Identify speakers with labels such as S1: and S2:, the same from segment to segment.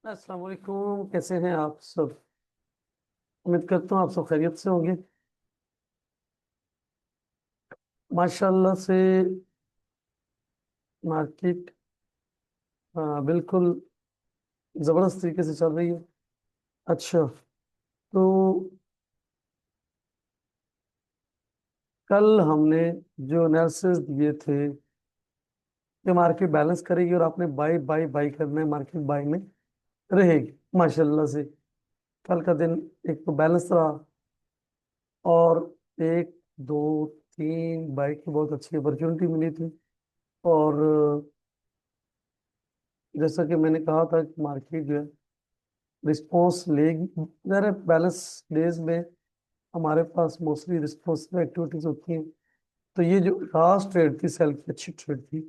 S1: अस्सलाम वालेकुम, कैसे हैं आप सब। उम्मीद करता हूँ आप सब खैरियत से होंगे। माशाल्लाह से मार्केट बिल्कुल ज़बरदस्त तरीके से चल रही है। अच्छा, तो कल हमने जो एनालिसिस दिए थे कि मार्केट बैलेंस करेगी और आपने बाई बाई बाई करना है, मार्केट बाई में रहेगी। माशाल्लाह से कल का दिन एक तो बैलेंस रहा, और एक दो तीन बाई की बहुत अच्छी अपॉर्चुनिटी मिली थी। और जैसा कि मैंने कहा था कि मार्केट जो है रिस्पॉन्स लेगी। ज़रा बैलेंस डेज में हमारे पास मोस्टली रिस्पॉन्सिव एक्टिविटीज होती हैं। तो ये जो लास्ट ट्रेड थी, सेल की अच्छी ट्रेड थी।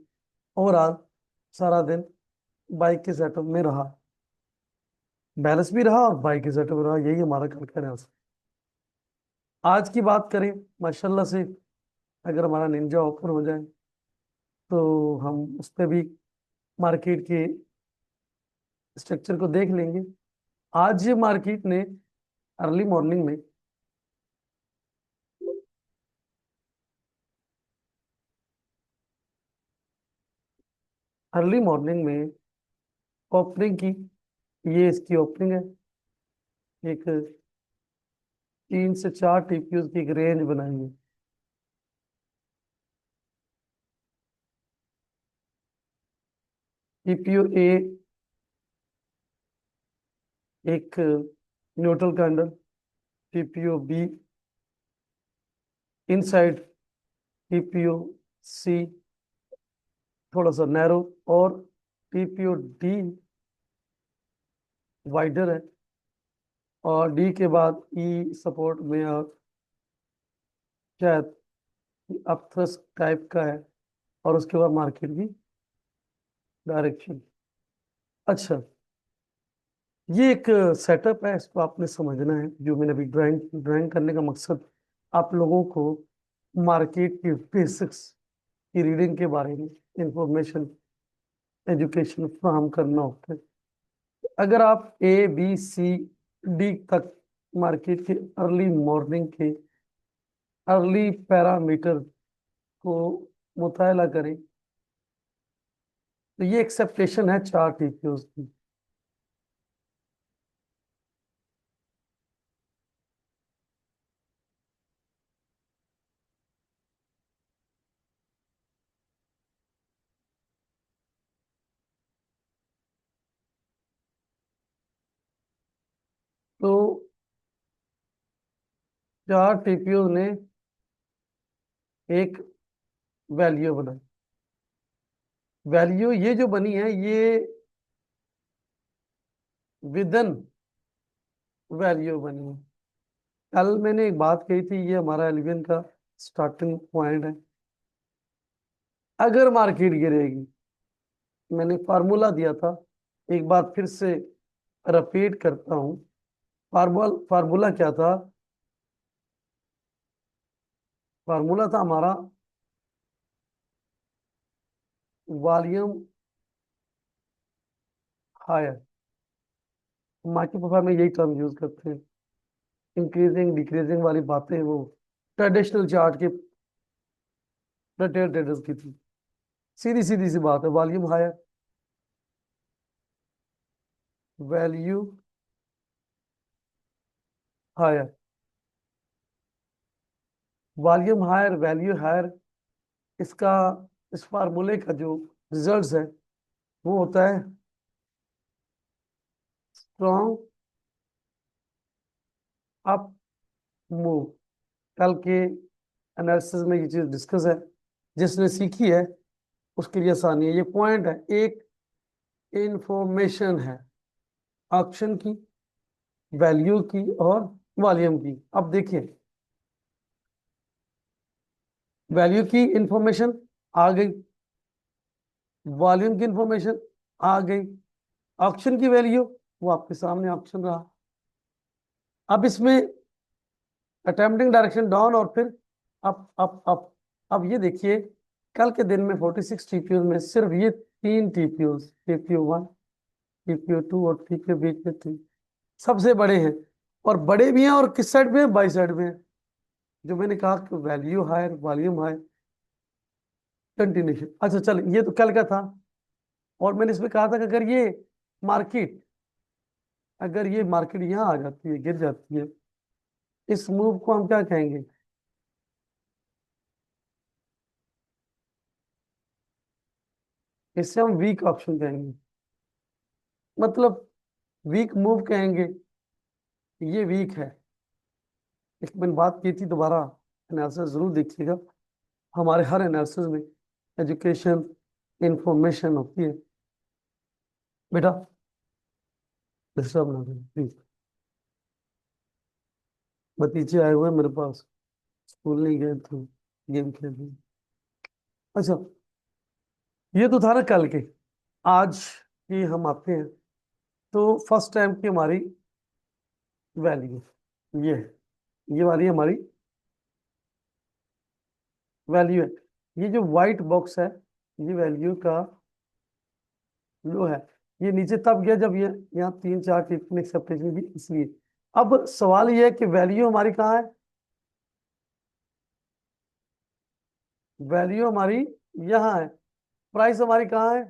S1: ओवरऑल सारा दिन बाइक के सेटअप में रहा, बैलेंस भी रहा और बाइक के सेटअप में रहा। यही हमारा कल का न्यास। आज की बात करें, माशाल्लाह से अगर हमारा निंजा ओपन हो जाए तो हम उस पर भी मार्केट के स्ट्रक्चर को देख लेंगे। आज ये मार्केट ने अर्ली मॉर्निंग में अर्ली मॉर्निंग में ओपनिंग की। ये इसकी ओपनिंग है। एक 3 से 4 टीपीयू की एक रेंज बनाई है। टीपीयू ए एक neutral candle, TPU B inside, TPU C थोड़ा सा नैरो, और टीपीयू डी वाइडर है। और डी के बाद ई सपोर्ट में, और शायद अपथ्रस्ट टाइप का है। और उसके बाद मार्केट की डायरेक्शन। अच्छा, ये एक सेटअप है, इसको आपने समझना है। जो मैंने अभी ड्राइंग ड्राइंग करने का मकसद आप लोगों को मार्केट की बेसिक्स की रीडिंग के बारे में इंफॉर्मेशन, एजुकेशन फ्राहम करना होता है। अगर आप ए बी सी डी तक मार्केट के अर्ली मॉर्निंग के अर्ली पैरामीटर को मुताला करें तो ये एक्सेप्टेशन है 4 टीपीओज की। तो 4 टीपीओ ने एक वैल्यू बनाई। वैल्यू ये जो बनी है, ये विदन वैल्यू बनी है। कल मैंने एक बात कही थी, ये हमारा एलिवेन का स्टार्टिंग पॉइंट है। अगर मार्केट गिरेगी, मैंने फार्मूला दिया था, एक बार फिर से रिपीट करता हूँ। फार्मूला क्या था? फार्मूला था हमारा वॉल्यूम हायर। मार्केट प्रोफाइल में यही टर्म यूज करते हैं। इंक्रीजिंग डिक्रीजिंग वाली बातें वो ट्रेडिशनल चार्ट के रिटेल ट्रेडर्स की थी। सीधी सीधी सी बात है, volume higher, value higher. Volume higher, value higher, इसका इस फार्मूले का जो रिजल्ट है वो होता है स्ट्रॉन्ग अप मूव। कल के एनालिसिस में ये चीज डिस्कस है। जिसने सीखी है उसके लिए आसानी है। ये पॉइंट है, एक इंफॉर्मेशन है ऑप्शन की, वैल्यू की और वॉल्यूम की। अब देखिए, वैल्यू की इंफॉर्मेशन आ गई, वॉल्यूम की इंफॉर्मेशन आ गई, ऑप्शन की वैल्यू वो आपके सामने ऑप्शन रहा। अब इसमें अटेम्प्टिंग डायरेक्शन डाउन और फिर अप अप अप। अब ये देखिए, कल के दिन में 46 टीपीयू में सिर्फ ये 3 टीपीयू, टीपीयू 1, PQ2 और P के बीच में 3 सबसे बड़े हैं, और बड़े भी हैं और किस साइड में है, बाई साइड में है। जो मैंने कहा कि value higher volume higher continuation. अच्छा चल, ये तो कल का था। और मैंने इसमें कहा था कि मार्केट अगर ये मार्केट यहाँ आ जाती है, गिर जाती है, इस मूव को हम क्या कहेंगे? इससे हम वीक ऑप्शन कहेंगे, मतलब वीक मूव कहेंगे। ये वीक है। एक मैंने बात की थी, दोबारा एनालिसिस जरूर देखिएगा। हमारे हर एनालिसिस में एजुकेशन इंफॉर्मेशन होती है बेटा। डिस्टर्ब ना करें प्लीज। भतीजे आए हुए हैं मेरे पास, स्कूल नहीं गए थे, गेम खेल रहे हैं। अच्छा, ये तो था ना कल के। आज की हम आते हैं। तो फर्स्ट टाइम की हमारी वैल्यू ये है, ये वाली हमारी वैल्यू है। ये जो व्हाइट बॉक्स है, ये वैल्यू का लो है। ये नीचे तब गया जब ये यहाँ 3 4 टिप्पणी एक्सेप्टेशन भी, इसलिए। अब सवाल ये है कि वैल्यू हमारी कहाँ है? वैल्यू हमारी यहाँ है। प्राइस हमारी कहाँ है?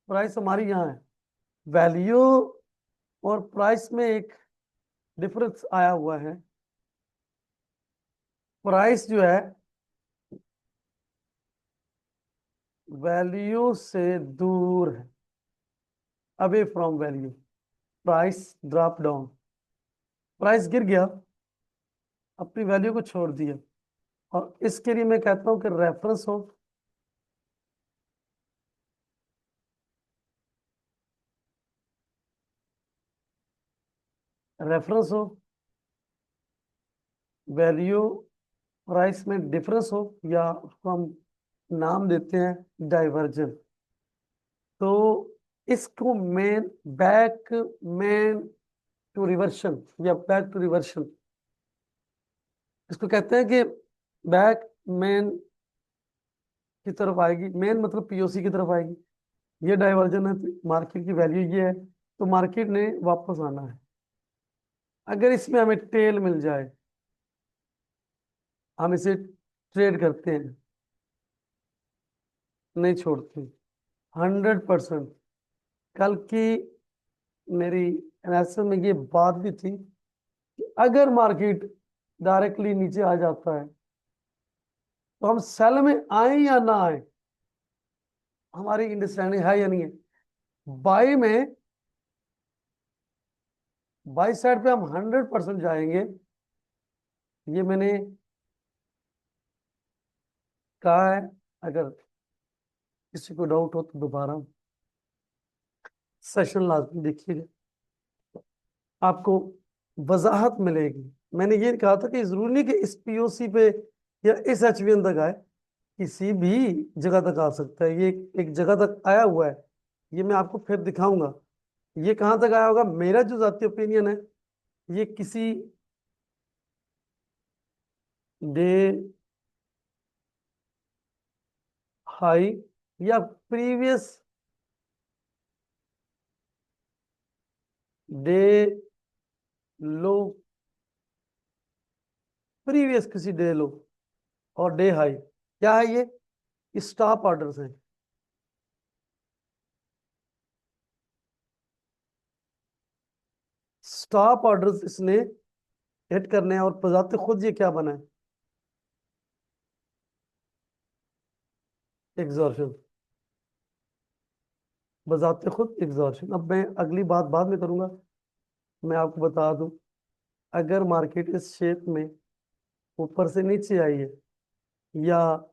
S1: प्राइस हमारी यहाँ है। वैल्यू और प्राइस में एक डिफरेंस आया हुआ है। प्राइस जो है वैल्यू से दूर है, away from value. Price drop down, price गिर गया, अपनी वैल्यू को छोड़ दिया। और इसके लिए मैं कहता हूं कि रेफरेंस हो, रेफरेंस हो, वैल्यू प्राइस में डिफरेंस हो, या उसको हम नाम देते हैं डाइवर्जन। तो इसको मेन टू रिवर्शन या बैक टू रिवर्शन, इसको कहते हैं कि बैक मेन की तरफ आएगी। मेन मतलब POC की तरफ आएगी। ये डाइवर्जन है, मार्केट की वैल्यू ये है, तो मार्केट ने वापस आना है। अगर इसमें हमें टेल मिल जाए, हम इसे ट्रेड करते हैं, नहीं छोड़ते। 100%। कल की मेरी एनालिसिस में ये बात भी थी कि अगर मार्केट डायरेक्टली नीचे आ जाता है, तो हम सेल में आए या ना आए, हमारी अंडरस्टैंडिंग है या नहीं है। बाई में, बाई साइड पे हम 100% जाएंगे। ये मैंने कहा है। अगर किसी को डाउट हो तो दोबारा सेशन लाजमी देखिएगा, आपको वजाहत मिलेगी। मैंने ये कहा था कि जरूरी नहीं कि इस POC पे या इस HVN तक आए, किसी भी जगह तक आ सकता है। ये एक जगह तक आया हुआ है, ये मैं आपको फिर दिखाऊंगा। ये कहाँ तक आया होगा, मेरा जो जाती ओपिनियन है, ये किसी डे हाई या प्रीवियस डे लो, प्रीवियस किसी डे लो और डे हाई, क्या है ये स्टॉप ऑर्डर्स हैं। स्टॉप ऑर्डर्स इसने हिट करने हैं, और बजाते खुद ये क्या बना है, एग्जॉर्शन। बजाते खुद एग्जॉर्शन। अब मैं अगली बात बाद में करूंगा। मैं आपको बता दूं, अगर मार्केट इस शेप में ऊपर से नीचे आई है, या